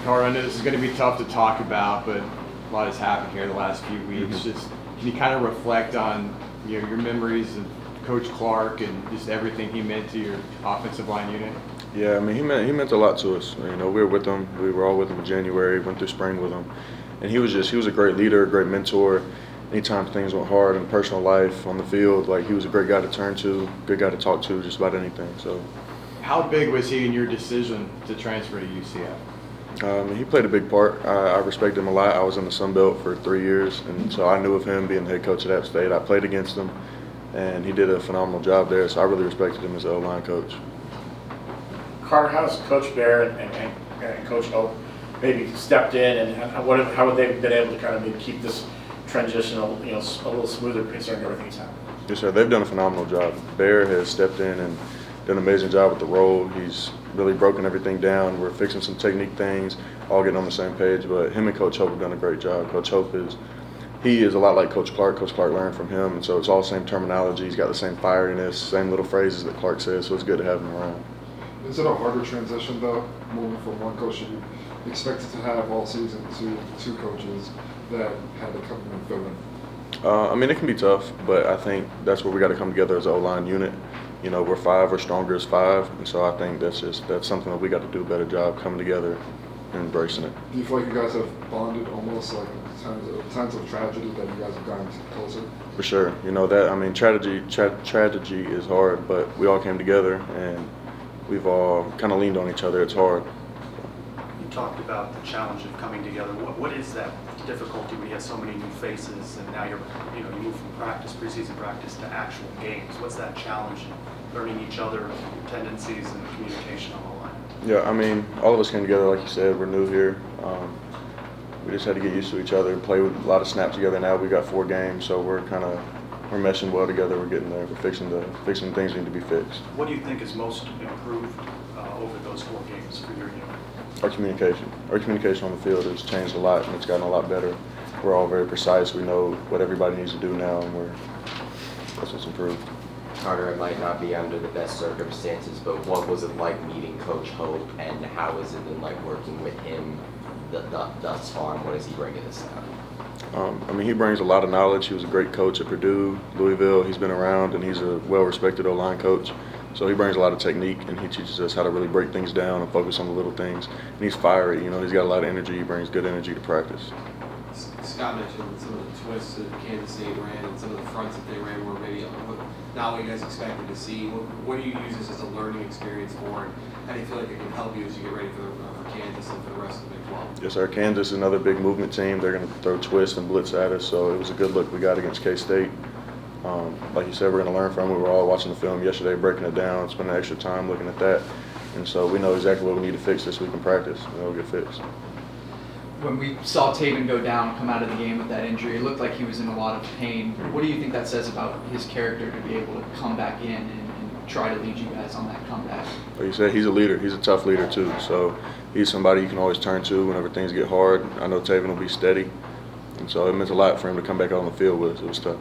Carter, I know this is going to be tough to talk about, but a lot has happened here the last few weeks. Mm-hmm. Just can you kind of reflect on your memories of Coach Clark and just everything he meant to your offensive line unit? Yeah, I mean, he meant a lot to us. You know, we were with him. We were all with him in January. Went through spring with him, and he was a great leader, a great mentor. Anytime things went hard in personal life, on the field, like he was a great guy to turn to, good guy to talk to, just about anything. So, how big was he in your decision to transfer to UCF? He played a big part. I respect him a lot. I was in the Sun Belt for 3 years, and so I knew of him being the head coach at App State. I played against him, and he did a phenomenal job there. So I really respected him as an O-line coach. Carter, how has Coach Bear and Coach Hope maybe stepped in, and how have they been able to kind of maybe keep this transition a little smoother considering everything's happened? Yes, sir. They've done a phenomenal job. Bear has stepped in and done an amazing job with the role. He's really broken everything down. We're fixing some technique things, all getting on the same page. But him and Coach Hope have done a great job. Coach Hope he is a lot like Coach Clark. Coach Clark learned from him, and so it's all the same terminology. He's got the same fieriness, same little phrases that Clark says. So it's good to have him around. Is it a harder transition though, moving from one coach you expected to have all season to two coaches that had to come and fill in? I mean, it can be tough, but I think that's where we got to come together as an O-line unit. You know, we're stronger as five, and so I think that's something that we got to do a better job coming together and embracing it. Do you feel like you guys have bonded almost like in times of tragedy that you guys have gotten closer? For sure. You know that. I mean, tragedy is hard, but we all came together and we've all kind of leaned on each other. It's hard. You talked about the challenge of coming together. What is that difficulty when you have so many new faces and now you move from preseason practice to actual games? What's that challenge in learning each other, tendencies, and communication on the line? Yeah, I mean, all of us came together, like you said. We're new here. We just had to get used to each other, play with a lot of snaps together. Now we got 4 games, so we're meshing well together. We're getting there. We're fixing the things that need to be fixed. What do you think is most improved over those 4 games for your unit? Our communication on the field has changed a lot, and it's gotten a lot better. We're all very precise. We know what everybody needs to do now, and that's what's improved. Carter, it might not be under the best circumstances, but what was it like meeting Coach Hope, and how has it been like working with him thus far, and what does he bring to this out? I mean, he brings a lot of knowledge. He was a great coach at Purdue, Louisville. He's been around, and he's a well-respected O-line coach. So he brings a lot of technique, and he teaches us how to really break things down and focus on the little things. And he's fiery. You know, he's got a lot of energy. He brings good energy to practice. Scott mentioned some of the twists that Kansas State ran and some of the fronts that they ran were maybe not what you guys expected to see. What do you use this as a learning experience for, and how do you feel like it can help you as you get ready for Kansas and for the rest of the Big 12? Yes, sir. Kansas is another big movement team. They're going to throw twists and blitz at us, so it was a good look we got against K-State. Like you said, we're going to learn from it. We were all watching the film yesterday, breaking it down, spending extra time looking at that. And so we know exactly what we need to fix this week in practice, and it'll get fixed. When we saw Taven go down, come out of the game with that injury, it looked like he was in a lot of pain. What do you think that says about his character to be able to come back in and try to lead you guys on that comeback? Like you said, he's a leader. He's a tough leader, too. So he's somebody you can always turn to whenever things get hard. I know Taven will be steady. And so it meant a lot for him to come back out on the field with us. It was tough.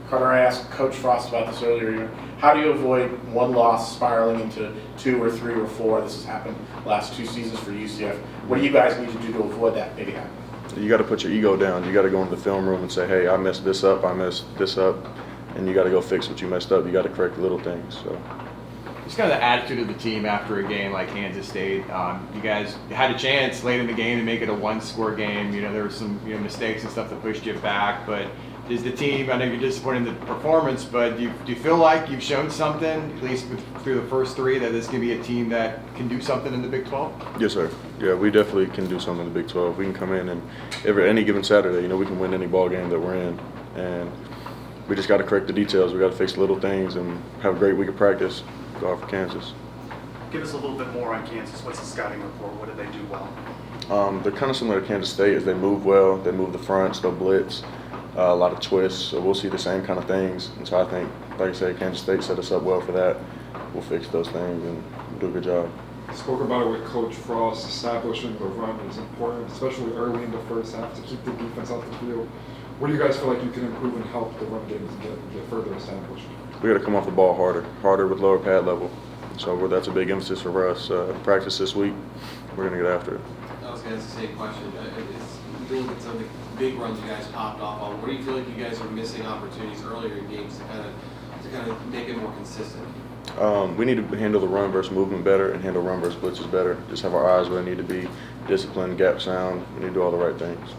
Carter, I asked Coach Frost about this earlier. How do you avoid one loss spiraling into 2 or 3 or 4? This has happened last 2 seasons for UCF. What do you guys need to do to avoid that maybe happening? You got to put your ego down. You got to go into the film room and say, hey, I messed this up, and you got to go fix what you messed up. You got to correct the little things. So. Just kind of the attitude of the team after a game like Kansas State. You guys had a chance late in the game to make it a 1-score game. You know, there were some mistakes and stuff that pushed you back, but is the team, I know you're disappointed in the performance, but do you feel like you've shown something, at least through the first 3, that this can be a team that can do something in the Big 12? Yes, sir. Yeah, we definitely can do something in the Big 12. We can come in and any given Saturday, we can win any ball game that we're in. And we just got to correct the details. We got to fix the little things and have a great week of practice. Go out for Kansas. Give us a little bit more on Kansas. What's the scouting report? What did they do well? They're kind of similar to Kansas State. As they move well, they move the fronts, they'll blitz. A lot of twists, so we'll see the same kind of things. And so I think, like I said, Kansas State set us up well for that. We'll fix those things and do a good job. Spoke about it with Coach Frost. Establishing the run is important, especially early in the first half, to keep the defense off the field. What do you guys feel like you can improve and help the run game to get further established? We got to come off the ball harder with lower pad level. So that's a big emphasis for us. Practice this week, we're going to get after it. That was to ask the same question. You look at some of the big runs you guys popped off on. Where do you feel like you guys are missing opportunities earlier in games to kind of make it more consistent? We need to handle the run versus movement better and handle run versus blitzes better. Just have our eyes where they need to be, disciplined, gap sound. We need to do all the right things.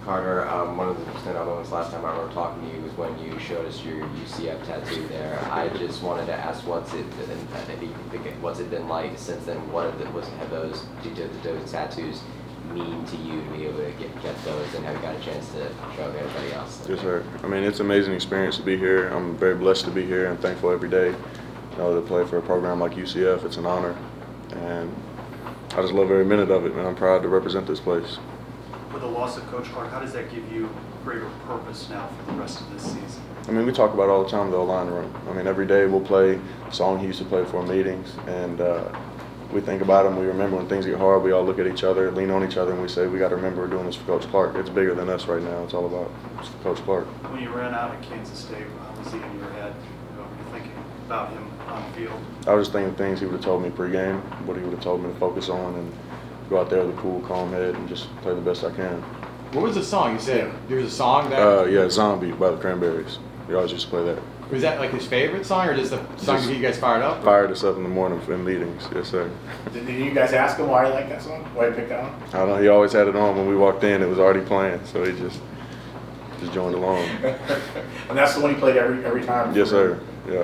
Carter, one of the standout moments last time I remember talking to you was when you showed us your UCF tattoo there. I just wanted to ask, what's it been like since then? Have those tattoos mean to you to be able to get those, and have you got a chance to show everybody else? Yes, sir. I mean, it's an amazing experience to be here. I'm very blessed to be here and thankful every day. You know, to play for a program like UCF, it's an honor, and I just love every minute of it, man. I'm proud to represent this place. With the loss of Coach Clark, how does that give you greater purpose now for the rest of this season? I mean, we talk about it all the time, the O-line room. I mean, every day we'll play a song he used to play for meetings, and we think about him. We remember when things get hard, we all look at each other, lean on each other, and we say, we got to remember we're doing this for Coach Clark. It's bigger than us right now. It's all about Coach Clark. When you ran out at Kansas State, how was he in your head? What were you thinking about him on the field? I was just thinking things he would have told me pregame, what he would have told me to focus on, and go out there with a cool, calm head and just play the best I can. What was the song? You said there was a song that. Yeah, Zombie by the Cranberries. We always used to play that. Was that like his favorite song, or just the song to get you guys fired up? or- Fired us up in the morning in meetings. Yes, sir. Did you guys ask him why you like that song? Why you picked that one? I don't know. He always had it on when we walked in. It was already playing, so he just joined along. And that's the one he played every time? Yes, sir. Yeah.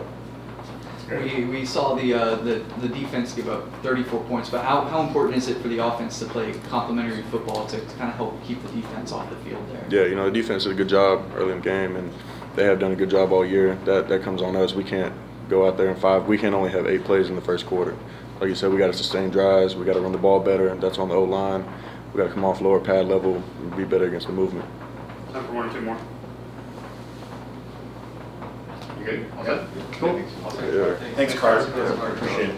We saw the defense give up 34 points, but how important is it for the offense to play complementary football to kind of help keep the defense off the field there? Yeah, you know, the defense did a good job early in the game, and they have done a good job all year. That comes on us. We can't go out there in we can only have 8 plays in the first quarter. Like you said, we got to sustain drives. We got to run the ball better, and that's on the O-line. We got to come off lower pad level and be better against the movement. Time for 1 or 2 more. You good? Cool. Yeah. Thanks, Carter. Thanks, Carter. Appreciate it.